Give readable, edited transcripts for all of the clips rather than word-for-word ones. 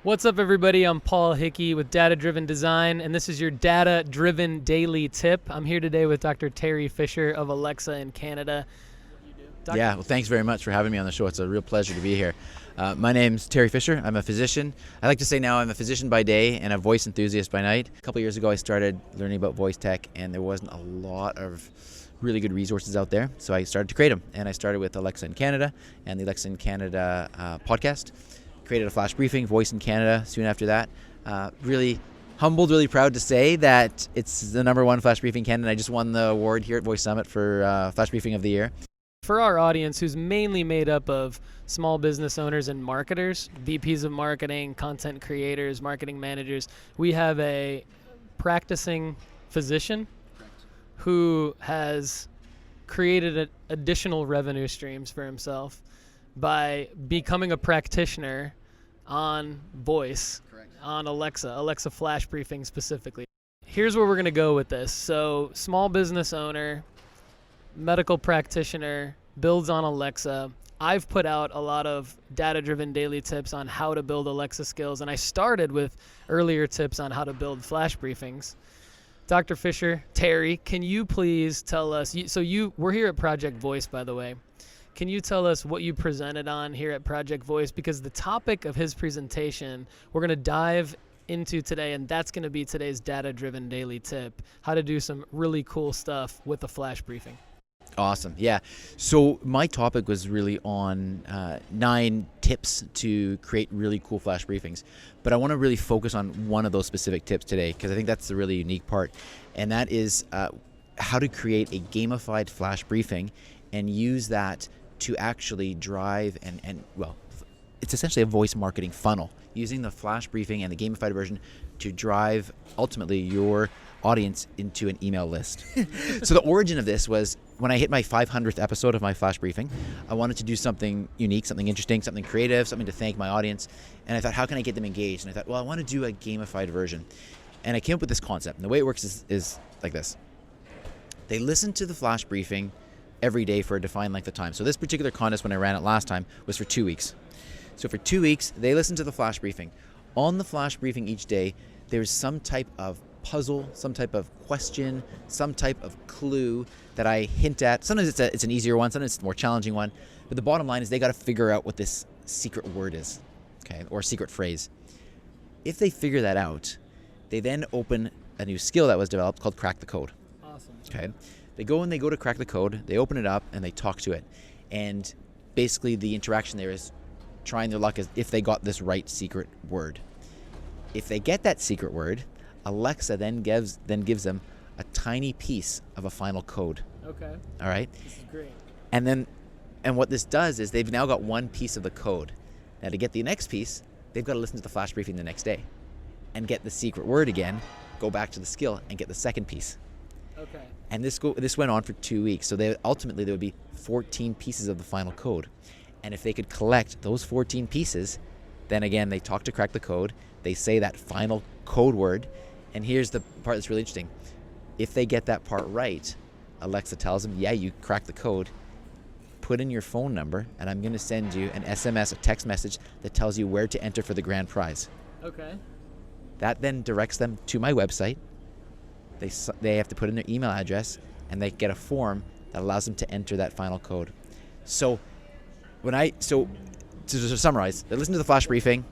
What's up, everybody? I'm Paul Hickey with Data Driven Design, and this is your Data Driven Daily Tip. I'm here today with Dr. Teri Fisher of Alexa in Canada. Yeah, well, thanks very much for having me on the show. It's a real pleasure to be here. My name's Teri Fisher. I'm a physician. I like to say now I'm a physician by day and a voice enthusiast by night. A couple years ago, I started learning about voice tech, and there wasn't a lot of really good resources out there, so I started to create them. And I started with Alexa in Canada and the Alexa in Canada podcast. Created a flash briefing, Voice in Canada, soon after that. Really humbled, really proud to say that it's the #1 flash briefing in Canada. I just won the award here at Voice Summit for Flash Briefing of the Year. For our audience, who's mainly made up of small business owners and marketers, VPs of marketing, content creators, marketing managers, we have a practicing physician who has created additional revenue streams for himself by becoming a practitioner on voice. Correct. On Alexa flash briefing specifically. Here's where we're going to go with this. So small business owner, medical practitioner, builds on Alexa. I've put out a lot of data-driven daily tips on how to build Alexa skills, and I started with earlier tips on how to build flash briefings. Dr. Fisher, Teri, can you please tell us, we're here at Project Voice, by the way. Can you tell us what you presented on here at Project Voice? Because the topic of his presentation, we're going to dive into today, and that's going to be today's data-driven daily tip, how to do some really cool stuff with a flash briefing. Awesome. Yeah. So my topic was really on 9 tips to create really cool flash briefings. But I want to really focus on one of those specific tips today, because I think that's the really unique part. And that is how to create a gamified flash briefing and use that to actually drive well, it's essentially a voice marketing funnel, using the flash briefing and the gamified version to drive ultimately your audience into an email list. So the origin of this was when I hit my 500th episode of my flash briefing. I wanted to do something unique, something interesting, something creative, something to thank my audience. And I thought, how can I get them engaged? And I thought, well, I want to do a gamified version. And I came up with this concept. And the way it works is like this. They listen to the flash briefing every day for a defined length of time. So this particular contest, when I ran it last time, was for 2 weeks. So for 2 weeks, they listen to the flash briefing. On the flash briefing each day, there's some type of puzzle, some type of question, some type of clue that I hint at. Sometimes it's an easier one, sometimes it's a more challenging one. But the bottom line is they got to figure out what this secret word is, okay, or secret phrase. If they figure that out, they then open a new skill that was developed called Crack the Code. Awesome. Okay. They go to crack the code, they open it up, and they talk to it. And basically the interaction there is trying their luck as if they got this right secret word. If they get that secret word, Alexa then gives them a tiny piece of a final code. Okay. All right? This is great. And what this does is they've now got one piece of the code. Now to get the next piece, they've got to listen to the flash briefing the next day and get the secret word again, go back to the skill and get the second piece. Okay. And this went on for 2 weeks. So ultimately there would be 14 pieces of the final code. And if they could collect those 14 pieces, then again, they talk to crack the code. They say that final code word. And here's the part that's really interesting. If they get that part right, Alexa tells them, yeah, you cracked the code. Put in your phone number, and I'm going to send you an SMS, a text message that tells you where to enter for the grand prize. Okay. That then directs them to my website. They have to put in their email address, and they get a form that allows them to enter that final code. So to summarize, they listen to the flash briefing,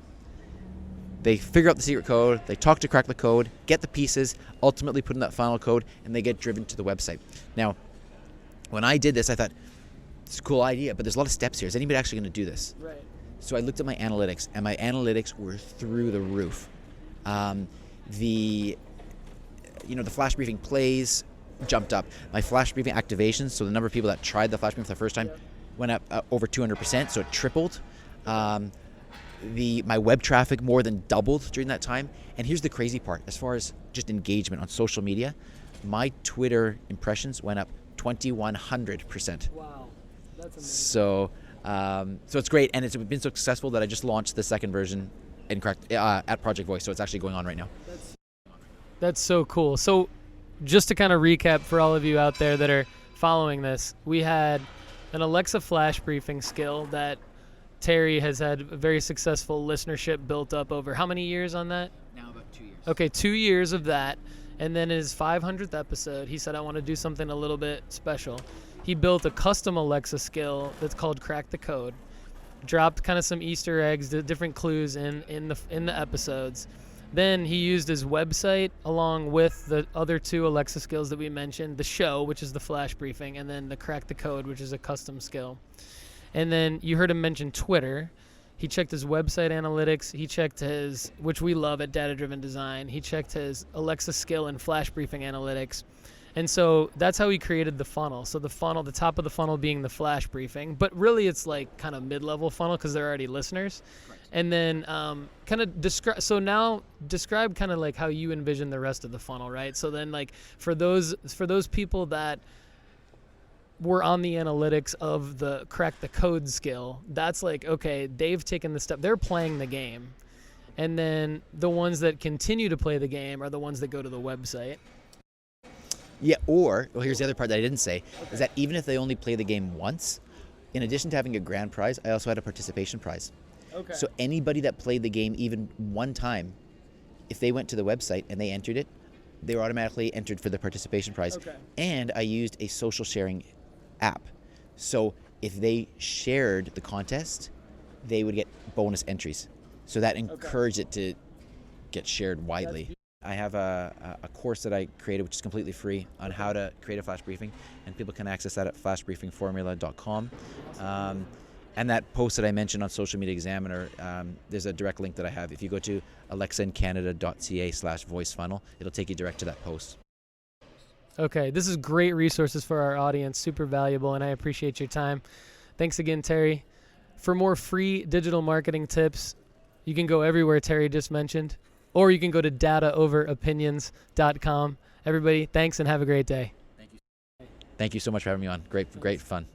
they figure out the secret code, they talk to crack the code, get the pieces, ultimately put in that final code, and they get driven to the website. Now, when I did this, I thought, it's a cool idea, but there's a lot of steps here. Is anybody actually going to do this? Right. So I looked at my analytics, and my analytics were through the roof. The flash briefing plays jumped up. My flash briefing activations, so the number of people that tried the flash briefing for the first time, went up over 200%, so it tripled. My web traffic more than doubled during that time. And here's the crazy part, as far as just engagement on social media, my Twitter impressions went up 2,100%. Wow, that's amazing. So it's great, and it's been so successful that I just launched the second version at Project Voice, so it's actually going on right now. That's so cool. So just to kind of recap for all of you out there that are following this, we had an Alexa flash briefing skill that Teri has had a very successful listenership built up over how many years on that? Now about 2 years. Okay, 2 years of that. And then in his 500th episode, he said, I want to do something a little bit special. He built a custom Alexa skill that's called Crack the Code. Dropped kind of some Easter eggs, different clues in the episodes. Then he used his website along with the other 2 Alexa skills that we mentioned, the show, which is the flash briefing, and then the Crack the Code, which is a custom skill. And then you heard him mention Twitter. He checked his website analytics. He checked his, which we love at Data Driven Design. He checked his Alexa skill and flash briefing analytics. And so that's how he created the funnel. So the funnel, the top of the funnel being the flash briefing, but really it's like kind of mid-level funnel because they're already listeners. Right. And then kind of describe kind of like how you envision the rest of the funnel, right? So then like for those people that were on the analytics of the Crack the Code skill, that's like, okay, they've taken the step, they're playing the game. And then the ones that continue to play the game are the ones that go to the website. Yeah, or, well, here's the other part that I didn't say, is that even if they only play the game once, in addition to having a grand prize, I also had a participation prize. Okay. So anybody that played the game even one time, if they went to the website and they entered it, they were automatically entered for the participation prize. Okay. And I used a social sharing app. So if they shared the contest, they would get bonus entries. So that encouraged it to get shared widely. I have a course that I created, which is completely free, on how to create a flash briefing, and people can access that at flashbriefingformula.com. And that post that I mentioned on Social Media Examiner, there's a direct link that I have. If you go to alexaincanada.ca/voice funnel, it'll take you direct to that post. Okay, this is great resources for our audience, super valuable, and I appreciate your time. Thanks again, Teri. For more free digital marketing tips, you can go everywhere Teri just mentioned, or you can go to dataoveropinions.com. Everybody, thanks and have a great day. Thank you so much for having me on. Great fun.